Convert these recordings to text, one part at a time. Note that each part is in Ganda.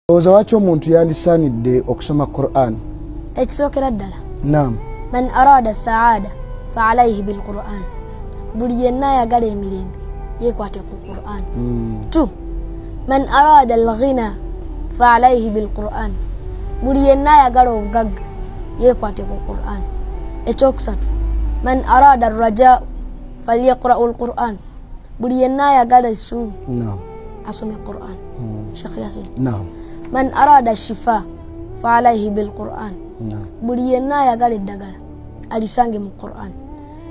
Ozawacho omuntu yandisaanidde okusoma Qur'an. Ekisookera ddala. Naam. Man arada saada fa alayhi bil Qur'an. Buli yenna ayagala emirembe yeekwate ku Qur'an. 2. Man arada al ghina fa alayhi bil Qur'an. Buli yenna ayagala obugagga yeekwate ku Qur'an. Ekyokusatu. Man arada ar raja falyaqra'u al Qur'an. Buli yenna ayagala essuubi. Naam. Asome Qur'an. Sheikh Yasin. Naam. Man arada shifa fa alayhi bil Qur'an. Buli yenna ayagala eddagala alisange mu Qur'an.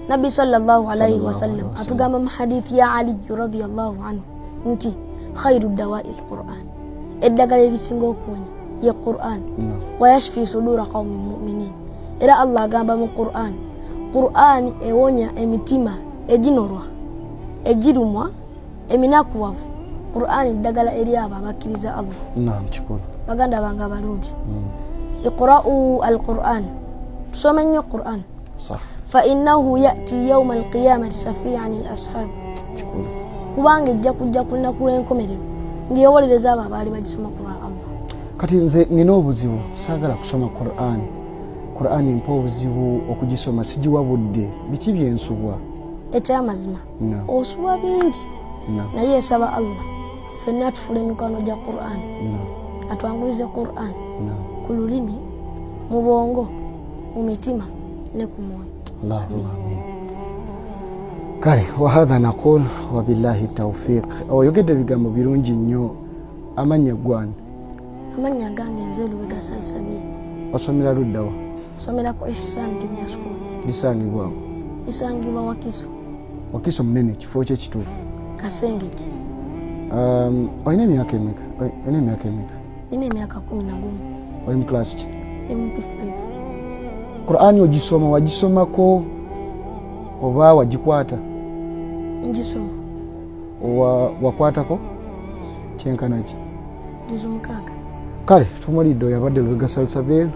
Nabi sallallahu alayhi wa sallam atugamba mu hadithi ya Ali radhiyallahu anhu nti khairu dawa'il Qur'an. Eddagala erisinga okuwonya ye Qur'an. Wa yashfi sudura qaumin mu'minin. Era Allah agamba mu Qur'an, Qur'an ewonya emitima eginorwa egirumwa eminakuwavu. Qur'an eddagala eri abo abakkiriza Allah. Naam, kikulu. Baganda banga balungi. Iqra'u al-Qur'an. Tusome nnyo Qur'an. Sah. Fa innahu ya'ti yawm al-qiyamati shafi'an al-ashab. Kikulu. Kubanga ejja kujja ku lunaku lw'enkomerero ng'ewolereza abo abaali bagisoma Qur'an Allah. Kati nze nina obuzibu saagala kusoma Qur'an. Qur'an mpa obuzibu okugisoma sigiwa budde. Biki byensubwa? Ekyamazima. Osubwa bingi. Naye esaba Allah fenna tufule emikono gya Qur'an. Atwangulize Qur'an ku lulimi, mu bwongo, mu mitima ne ku mwoyo. Allahumma amin. Kale wahadha naqul wabillahi tawfiq. Oyogedde ebigambo birungi nnyo. Amannya gwani? Amannya gange nze Luwega Salsabil. Osomera luddawa? Somera ku Ihsan Junior School. Lisangibwa? Lisangibwa Wakiso. Wakiso munene kifo kye kituufu? Kasengeti. Oyina emyaka emeka? Nina emyaka 11. Oli mu class ki? MP5. Qur'ani ogisoma wagisomako oba wagikwata? Ngisoma. Wakwatako? Kyenkana ki? Juzu 6. Kale tumulidde oyabadde Luwega Salsabil.